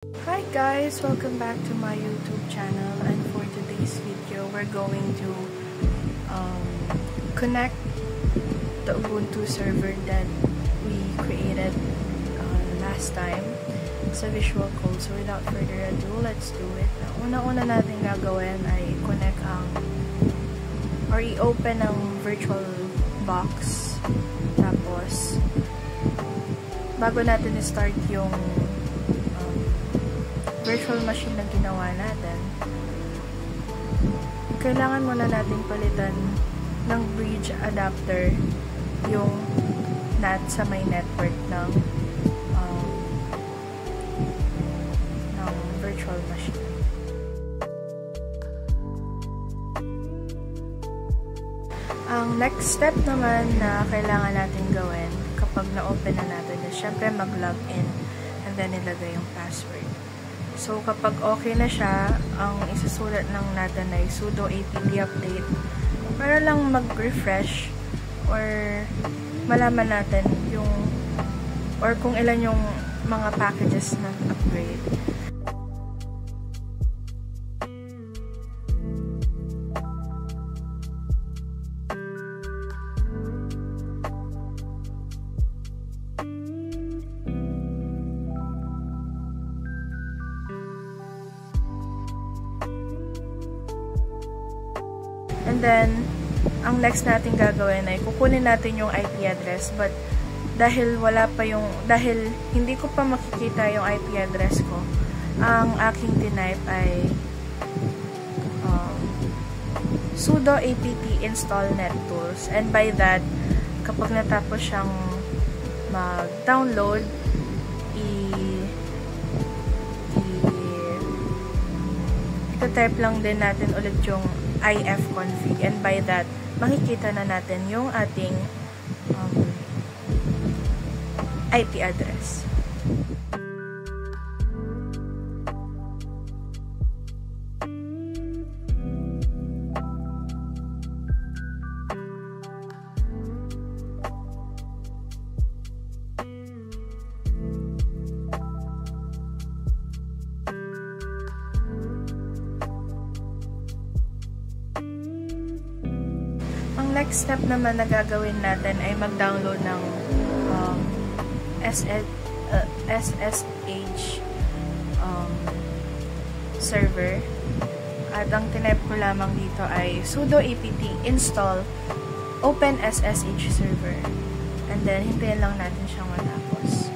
Hi guys! Welcome back to my YouTube channel, and for today's video, we're going to connect the Ubuntu server that we created last time sa Visual Code. So without further ado, let's do it. Una-una natin gagawin ay i-connect or i-open ang VirtualBox. Tapos, bago natin i-start yung virtual machine na ginawa natin, kailangan muna natin palitan ng bridge adapter yung NAT sa may network ng virtual machine. Ang next step naman na kailangan natin gawin kapag na-open na natin is syempre mag-login and then ilagay yung password. So, kapag okay na siya, ang isusulat lang natin ay sudo apt update para lang mag-refresh or malaman natin yung or kung ilan yung mga packages na upgrade. And then, ang next natin gagawin ay kukunin natin yung IP address, but dahil hindi ko pa makikita yung IP address ko, ang aking tinype ay sudo apt install nettools, and by that, kapag natapos siyang mag-download, i-type lang din natin ulit yung ifconfig, and by that, makikita na natin yung ating IP address. Next step naman na gagawin natin ay mag-download ng SSH server. At ang tinype ko lamang dito ay sudo apt install open SSH server. And then, hintayin lang natin siyang matapos.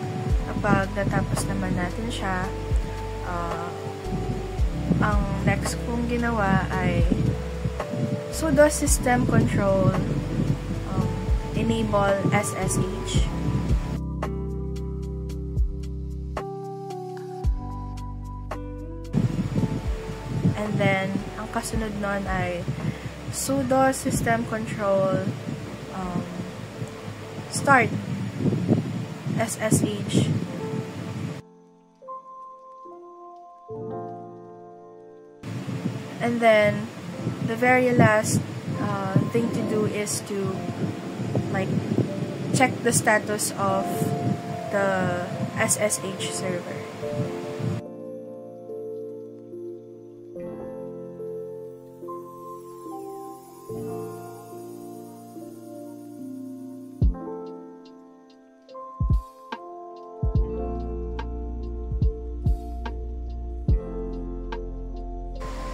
Kapag natapos naman natin siya, ang next kong ginawa ay sudo system control enable SSH. And then, ang kasunod nun ay sudo system control start SSH. And then, the very last thing to do is to check the status of the SSH server.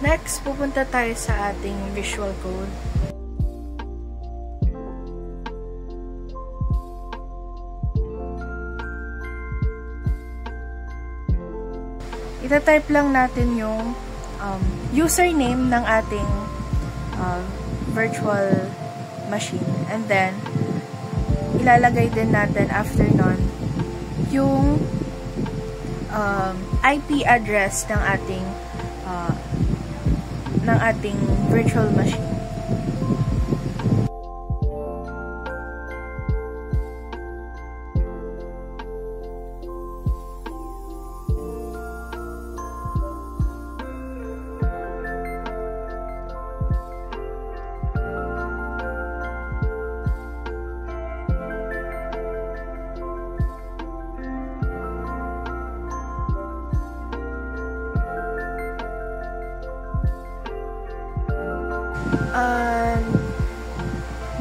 Next, pupunta tayo sa ating Visual Code. Ita-type lang natin yung username ng ating virtual machine. And then, ilalagay din natin after nun yung IP address ng ating virtual machine.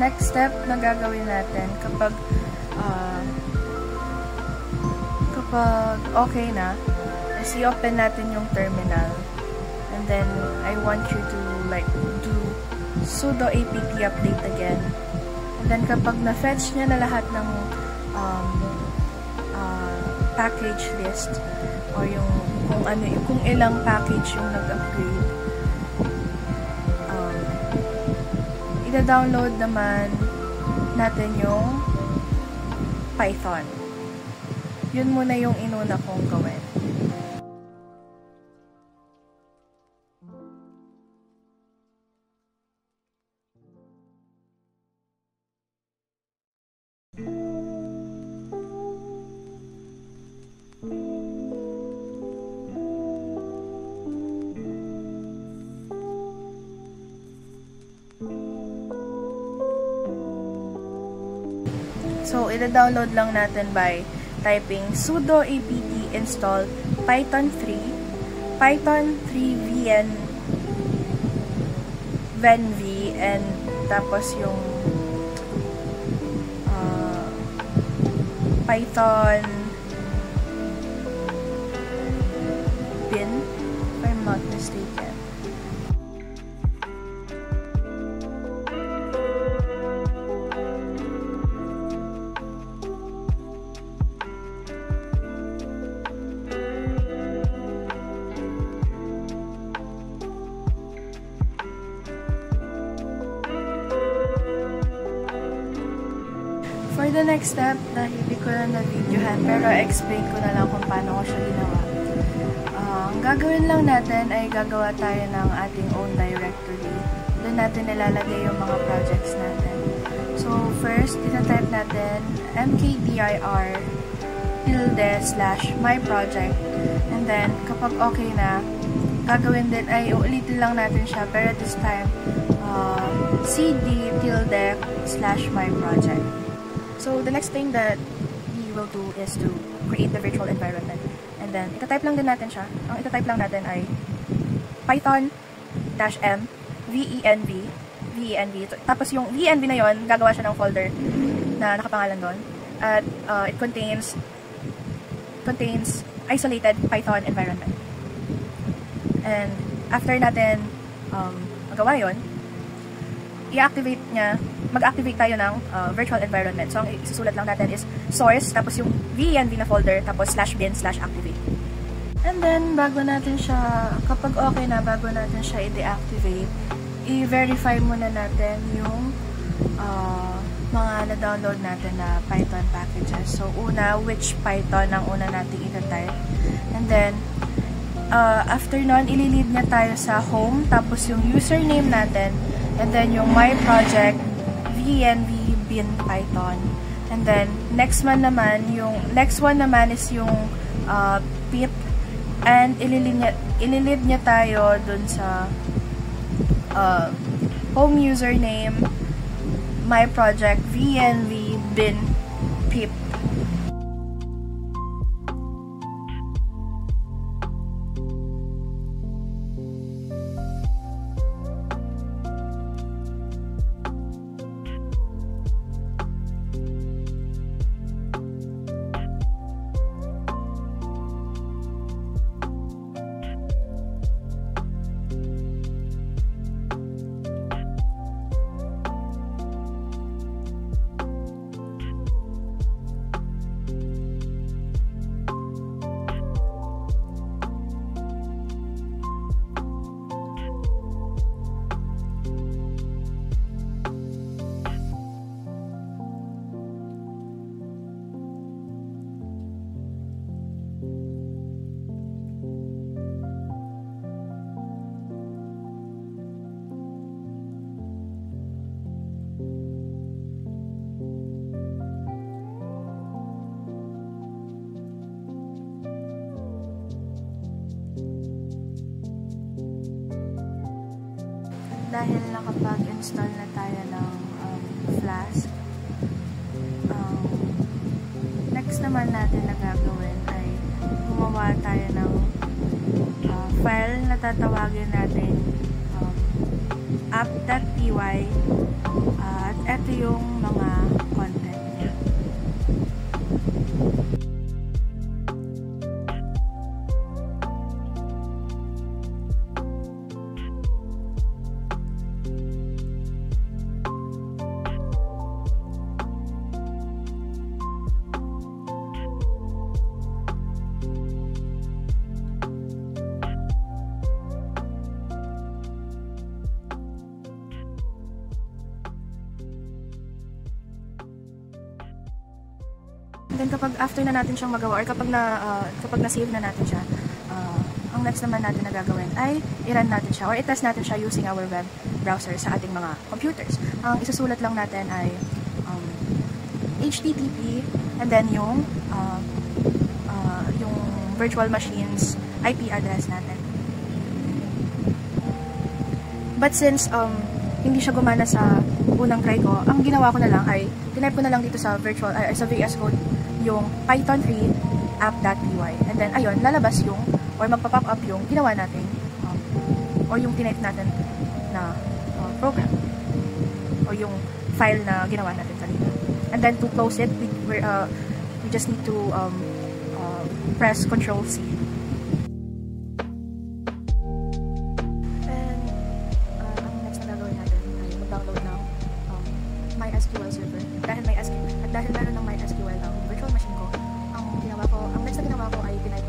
Next step na gagawin natin kapag okay na is i-open natin yung terminal, and then I want you to like do sudo apt update again, and then kapag na-fetch niya na lahat ng package list or yung kung ilang package yung nag-upgrade, ida-download naman natin yung Python. Yun muna yung inuna kong gawin. So, ida-download lang natin by typing sudo apt install python 3 venv, and tapos yung python bin, if I'm not mistaken. For the next step, dahil hindi ko na na-videohan, pero explain ko na lang kung paano ko siya ginawa. Ang gagawin lang natin ay gagawa tayo ng ating own directory. Doon natin nilalagay yung mga projects natin. So, first, ita-type natin mkdir_my project. And then, kapag okay na, gagawin din ay ulitin lang natin siya, pero this time, cd_my project. So, the next thing that we will do is to create the virtual environment. And then, ita-type lang din natin siya. Ang ita-type lang natin ay python-m venv. Tapos yung venv na yon, gagawa siya ng folder na nakapangalan doon. At it contains isolated Python environment. And after natin magawa yon, mag-activate tayo ng virtual environment. So, ang isusulat lang natin is source, tapos yung venv na folder, tapos /bin/activate. And then, bago natin siya, kapag okay na, bago natin siya i-deactivate, i-verify muna natin yung mga na-download natin na Python packages. So, una, which Python ang una natin ita-type. And then, after nun, ililid niya tayo sa home, tapos yung username natin, and then yung my project, venv bin python. And then, next one naman is yung pip, and ililid niya tayo dun sa home username, my project, venv bin pip. Dahil nakapag-install na tayo ng Flask, next naman natin na gagawin ay gumawa tayo ng file na tatawagin natin app.py at eto yung mga content niya. Then kapag after na natin siyang magawa or kapag na-save na natin siya, ang next naman natin na gagawin ay i-run natin siya or i-test natin siya using our web browser sa ating mga computers. Ang isusulat lang natin ay HTTP and then yung virtual machines IP address natin. But since hindi siya gumana sa unang try ko, ang ginawa ko na lang ay tinype ko na lang dito sa VS Code yung Python 3 app.py. And then, ayun, lalabas yung, or magpa-pop up yung ginawa natin, or yung tinype natin na program, or yung file na ginawa natin kanina. And then, to close it, we just need to press Ctrl+C. And, ang next na gagawin natin ay mag-download ng MySQL server. Dahil meron ng MySQL ang virtual machine ko, ang next na ginawa ko ay tinype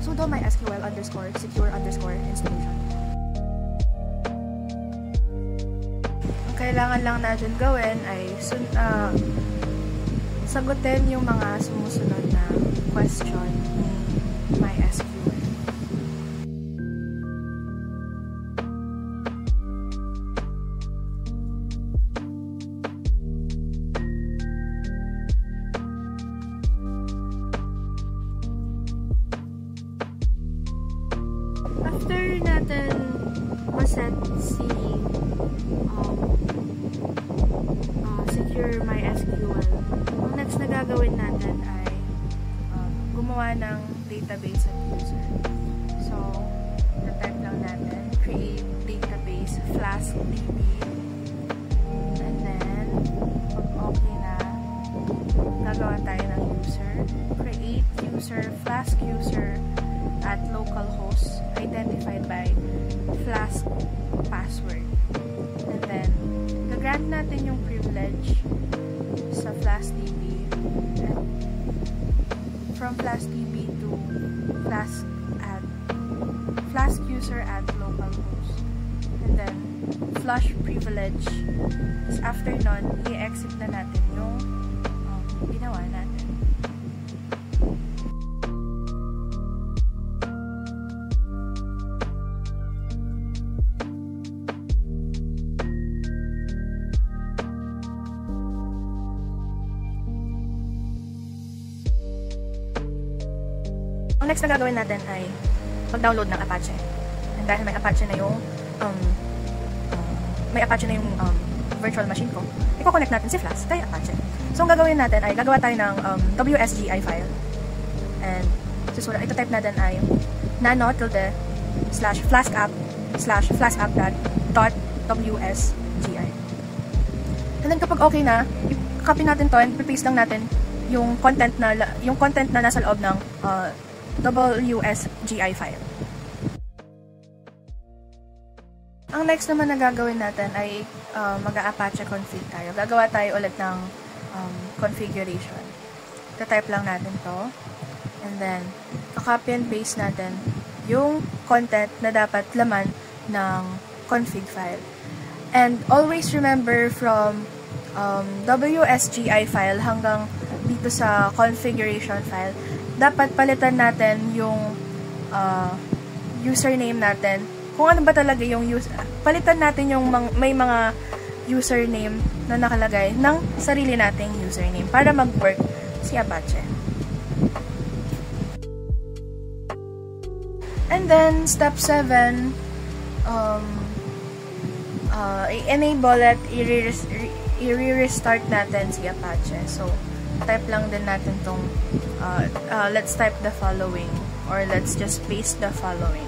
sudo MySQL _secure installation. Ang kailangan lang natin gawin ay sagutin yung mga sumusunod na question ni MySQL. After natin maset si secure MySQL, ang next na gagawin natin ay gumawa ng database at user. So, na-type lang natin, create database flaskdb, and then, pag okay na, gagawa tayo ng user, create user, flask user at localhost identified by flask password. And then, gagrant natin yung privilege sa flaskdb and from flaskdb to flask user at localhost. And then, flush privilege. Tapos after nun, i-exit na natin yung ginawa natin. Ang next na gagawin natin ay mag-download ng Apache. And dahil may Apache na yung virtual machine ko, i-connect natin si Flask kay Apache. So, ang gagawin natin ay gagawa tayo ng WSGI file. And ito-type natin ay nano-flaskapp/flaskapp.wsgi. And then kapag okay na, i-copy natin to and i-paste lang natin yung content na nasa loob ng WSGI file. Ang next naman na gagawin natin ay mag-Apache config tayo. Gagawa tayo ulit ng configuration. Ita-type lang natin to. And then, copy and paste natin yung content na dapat laman ng config file. And always remember from WSGI file hanggang dito sa configuration file, dapat palitan natin yung username natin. Kung ano ba talaga yung palitan natin yung may mga username na nakalagay ng sarili nating username para mag-work si Apache. And then, step 7, i-enable at i-restart natin si Apache. So, type lang din natin tong, let's type the following, or let's just paste the following.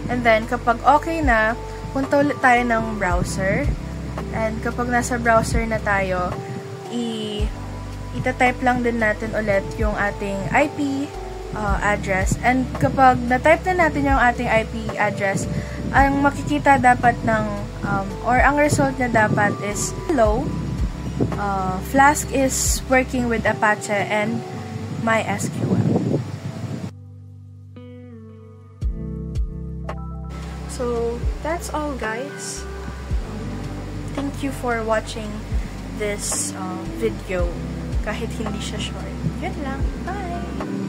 And then, kapag okay na, punta ulit tayo ng browser. And kapag nasa browser na tayo, ita-type lang din natin ulit yung ating IP address. And kapag na-type na natin yung ating IP address, ang makikita dapat ng, or ang result na dapat is hello, Flask is working with Apache and MySQL. So, that's all, guys. Thank you for watching this video. Kahit hindi siya short. Yun lang. Bye!